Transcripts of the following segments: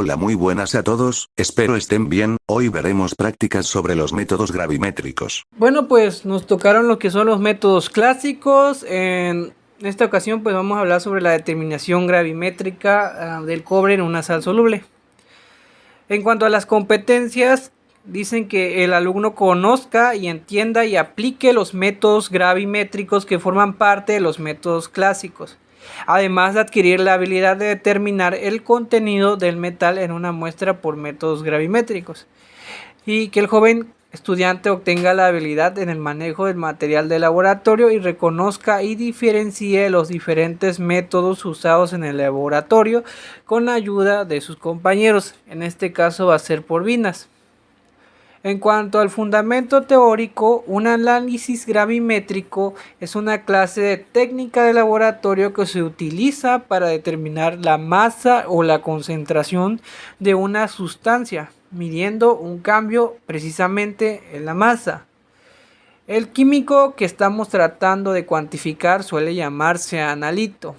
Hola, muy buenas a todos, espero estén bien. Hoy veremos prácticas sobre los métodos gravimétricos. Bueno, pues nos tocaron lo que son los métodos clásicos. En esta ocasión pues vamos a hablar sobre la determinación gravimétrica del cobre en una sal soluble. En cuanto a las competencias, dicen que el alumno conozca y entienda y aplique los métodos gravimétricos que forman parte de los métodos clásicos, además de adquirir la habilidad de determinar el contenido del metal en una muestra por métodos gravimétricos, y que el joven estudiante obtenga la habilidad en el manejo del material de laboratorio y reconozca y diferencie los diferentes métodos usados en el laboratorio con la ayuda de sus compañeros. En este caso va a ser por binas. En cuanto al fundamento teórico, un análisis gravimétrico es una clase de técnica de laboratorio que se utiliza para determinar la masa o la concentración de una sustancia, midiendo un cambio precisamente en la masa. El químico que estamos tratando de cuantificar suele llamarse analito.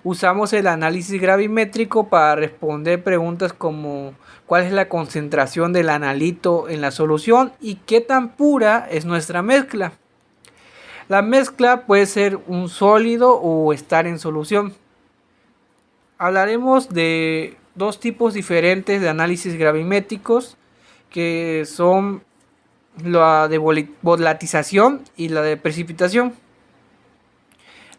Usamos el análisis gravimétrico para responder preguntas como cuál es la concentración del analito en la solución y qué tan pura es nuestra mezcla. La mezcla puede ser un sólido o estar en solución. Hablaremos de dos tipos diferentes de análisis gravimétricos, que son la de volatización y la de precipitación.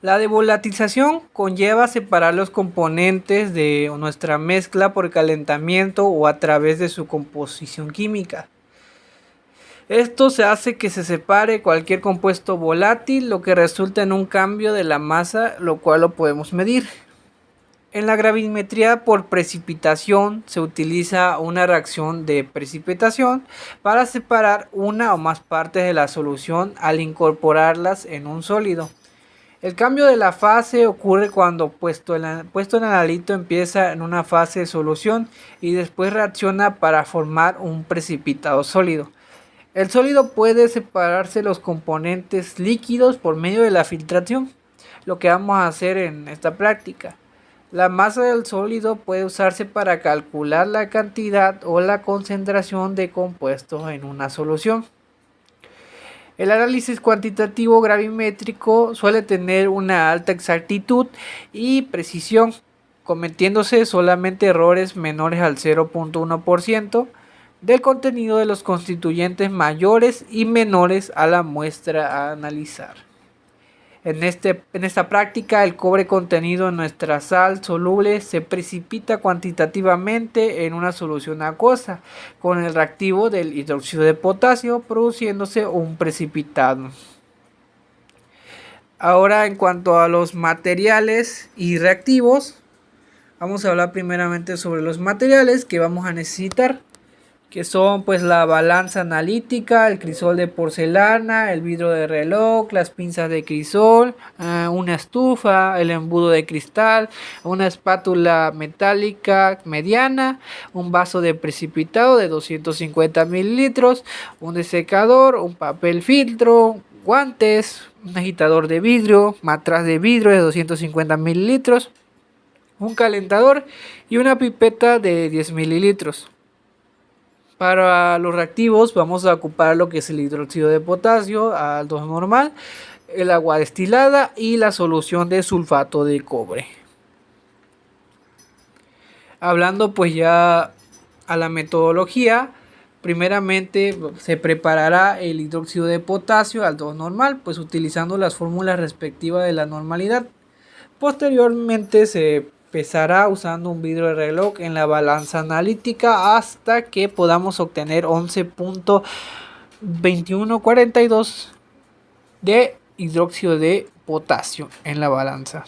La de volatización conlleva separar los componentes de nuestra mezcla por calentamiento o a través de su composición química. Esto se hace que se separe cualquier compuesto volátil, lo que resulta en un cambio de la masa, lo cual lo podemos medir. En la gravimetría por precipitación se utiliza una reacción de precipitación para separar una o más partes de la solución al incorporarlas en un sólido. El cambio de la fase ocurre cuando puesto el analito empieza en una fase de solución y después reacciona para formar un precipitado sólido. El sólido puede separarse los componentes líquidos por medio de la filtración, lo que vamos a hacer en esta práctica. La masa del sólido puede usarse para calcular la cantidad o la concentración de compuestos en una solución. El análisis cuantitativo gravimétrico suele tener una alta exactitud y precisión, cometiéndose solamente errores menores al 0.1% del contenido de los constituyentes mayores y menores a la muestra a analizar. En esta práctica, el cobre contenido en nuestra sal soluble se precipita cuantitativamente en una solución acuosa con el reactivo del hidróxido de potasio, produciéndose un precipitado. Ahora, en cuanto a los materiales y reactivos, vamos a hablar primeramente sobre los materiales que vamos a necesitar, que son pues la balanza analítica, el crisol de porcelana, el vidrio de reloj, las pinzas de crisol, una estufa, el embudo de cristal, una espátula metálica mediana, un vaso de precipitado de 250 mililitros, un desecador, un papel filtro, guantes, un agitador de vidrio, matraz de vidrio de 250 mililitros, un calentador y una pipeta de 10 mililitros. Para los reactivos vamos a ocupar lo que es el hidróxido de potasio al 2 normal, el agua destilada y la solución de sulfato de cobre. Hablando pues ya a la metodología, primeramente se preparará el hidróxido de potasio al 2 normal, pues utilizando las fórmulas respectivas de la normalidad. Posteriormente se pesará usando un vidrio de reloj en la balanza analítica hasta que podamos obtener 11.2142 de hidróxido de potasio en la balanza.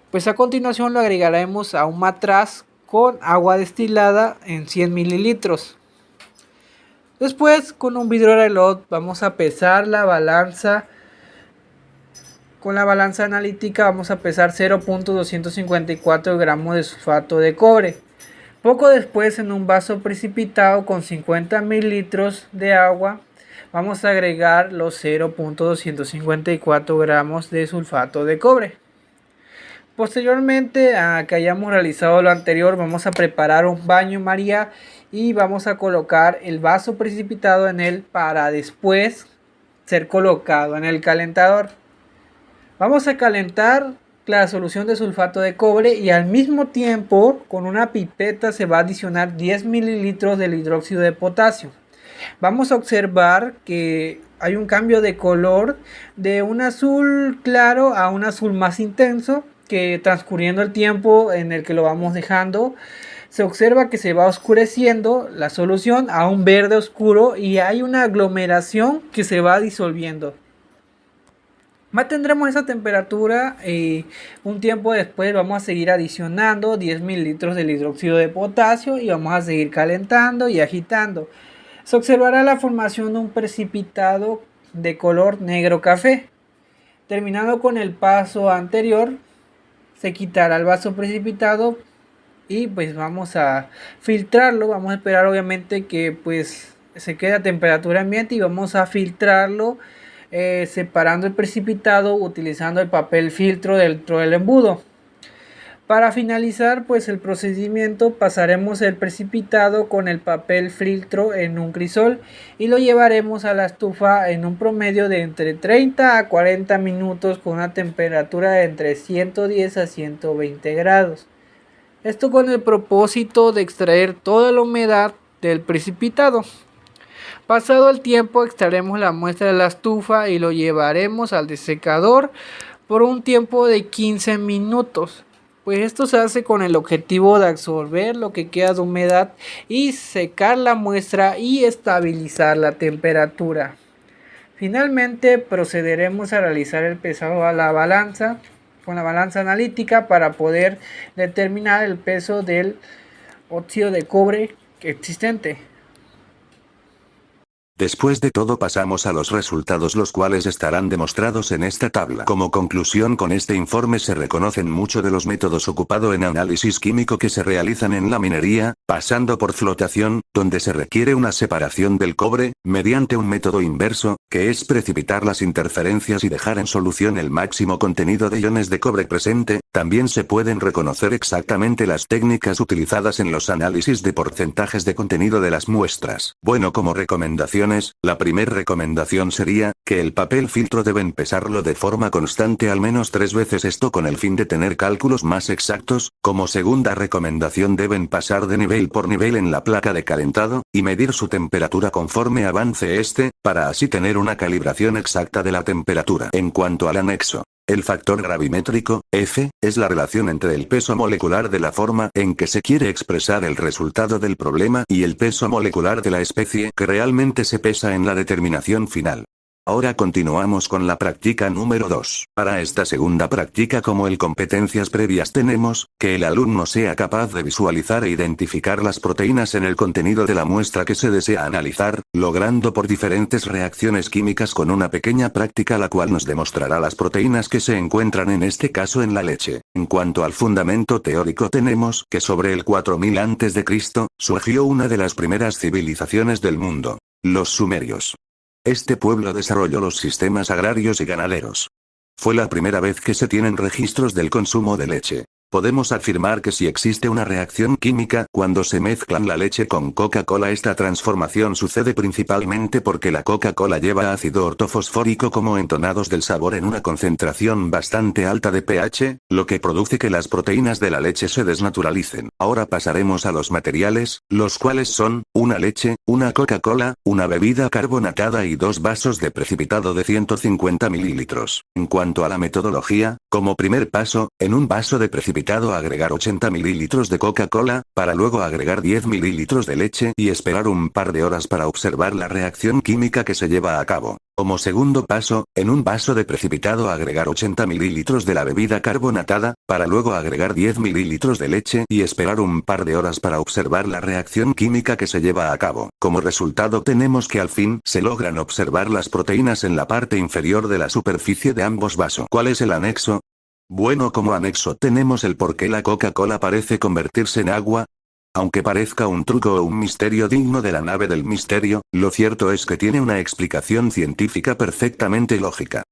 Pues a continuación lo agregaremos a un matraz con agua destilada en 100 mililitros. Después, con un vidrio de reloj vamos a pesar la balanza. Con la balanza analítica vamos a pesar 0.254 gramos de sulfato de cobre. Poco después, en un vaso precipitado con 50 mililitros de agua, vamos a agregar los 0.254 gramos de sulfato de cobre. Posteriormente a que hayamos realizado lo anterior, vamos a preparar un baño María y vamos a colocar el vaso precipitado en él para después ser colocado en el calentador. Vamos a calentar la solución de sulfato de cobre y al mismo tiempo con una pipeta se va a adicionar 10 mililitros del hidróxido de potasio. Vamos a observar que hay un cambio de color de un azul claro a un azul más intenso, que transcurriendo el tiempo en el que lo vamos dejando se observa que se va oscureciendo la solución a un verde oscuro y hay una aglomeración que se va disolviendo. Mantendremos esa temperatura y un tiempo después vamos a seguir adicionando 10 mililitros del hidróxido de potasio y vamos a seguir calentando y agitando. Se observará la formación de un precipitado de color negro café. Terminando con el paso anterior, se quitará el vaso precipitado y pues vamos a filtrarlo. Vamos a esperar obviamente que pues se quede a temperatura ambiente y vamos a filtrarlo separando el precipitado utilizando el papel filtro dentro del embudo. Para finalizar pues el procedimiento, pasaremos el precipitado con el papel filtro en un crisol y lo llevaremos a la estufa en un promedio de entre 30 a 40 minutos con una temperatura de entre 110 a 120 grados. Esto con el propósito de extraer toda la humedad del precipitado. Pasado el tiempo, extraeremos la muestra de la estufa y lo llevaremos al desecador por un tiempo de 15 minutos. Pues esto se hace con el objetivo de absorber lo que queda de humedad y secar la muestra y estabilizar la temperatura. Finalmente procederemos a realizar el pesado a la balanza con la balanza analítica para poder determinar el peso del óxido de cobre existente. Después de todo pasamos a los resultados, los cuales estarán demostrados en esta tabla. Como conclusión, con este informe se reconocen muchos de los métodos ocupados en análisis químico que se realizan en la minería, pasando por flotación, donde se requiere una separación del cobre, mediante un método inverso, que es precipitar las interferencias y dejar en solución el máximo contenido de iones de cobre presente. También se pueden reconocer exactamente las técnicas utilizadas en los análisis de porcentajes de contenido de las muestras. Bueno, como recomendación, la primera recomendación sería, que el papel filtro deben pesarlo de forma constante al menos 3 veces, esto con el fin de tener cálculos más exactos. Como segunda recomendación, deben pasar de nivel por nivel en la placa de calentado, y medir su temperatura conforme avance para así tener una calibración exacta de la temperatura. En cuanto al anexo, el factor gravimétrico, F, es la relación entre el peso molecular de la forma en que se quiere expresar el resultado del problema y el peso molecular de la especie que realmente se pesa en la determinación final. Ahora continuamos con la práctica número 2. Para esta segunda práctica, como en competencias previas, tenemos que el alumno sea capaz de visualizar e identificar las proteínas en el contenido de la muestra que se desea analizar, logrando por diferentes reacciones químicas con una pequeña práctica la cual nos demostrará las proteínas que se encuentran en este caso en la leche. En cuanto al fundamento teórico, tenemos que sobre el 4000 a.C. surgió una de las primeras civilizaciones del mundo, los sumerios. Este pueblo desarrolló los sistemas agrarios y ganaderos. Fue la primera vez que se tienen registros del consumo de leche. Podemos afirmar que si existe una reacción química cuando se mezclan la leche con Coca-Cola, esta transformación sucede principalmente porque la Coca-Cola lleva ácido ortofosfórico como entonados del sabor en una concentración bastante alta de pH, lo que produce que las proteínas de la leche se desnaturalicen. Ahora pasaremos a los materiales, los cuales son, una leche, una Coca-Cola, una bebida carbonatada y 2 vasos de precipitado de 150 mililitros. En cuanto a la metodología, como primer paso, en un vaso de precipitado agregar 80 mililitros de Coca-Cola, para luego agregar 10 mililitros de leche y esperar un par de horas para observar la reacción química que se lleva a cabo. Como segundo paso, en un vaso de precipitado agregar 80 mililitros de la bebida carbonatada, para luego agregar 10 mililitros de leche y esperar un par de horas para observar la reacción química que se lleva a cabo. Como resultado tenemos que al fin se logran observar las proteínas en la parte inferior de la superficie de ambos vasos. ¿Cuál es el anexo? Bueno, como anexo tenemos el por qué la Coca-Cola parece convertirse en agua. Aunque parezca un truco o un misterio digno de la nave del misterio, lo cierto es que tiene una explicación científica perfectamente lógica.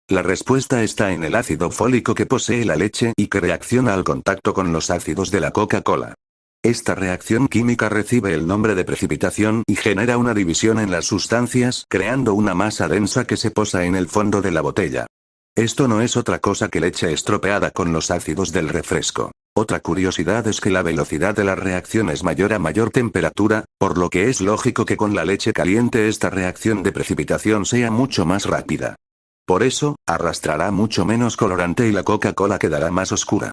La respuesta está en el ácido fólico que posee la leche y que reacciona al contacto con los ácidos de la Coca-Cola. Esta reacción química recibe el nombre de precipitación y genera una división en las sustancias, creando una masa densa que se posa en el fondo de la botella. Esto no es otra cosa que leche estropeada con los ácidos del refresco. Otra curiosidad es que la velocidad de la reacción es mayor a mayor temperatura, por lo que es lógico que con la leche caliente esta reacción de precipitación sea mucho más rápida. Por eso, arrastrará mucho menos colorante y la Coca-Cola quedará más oscura.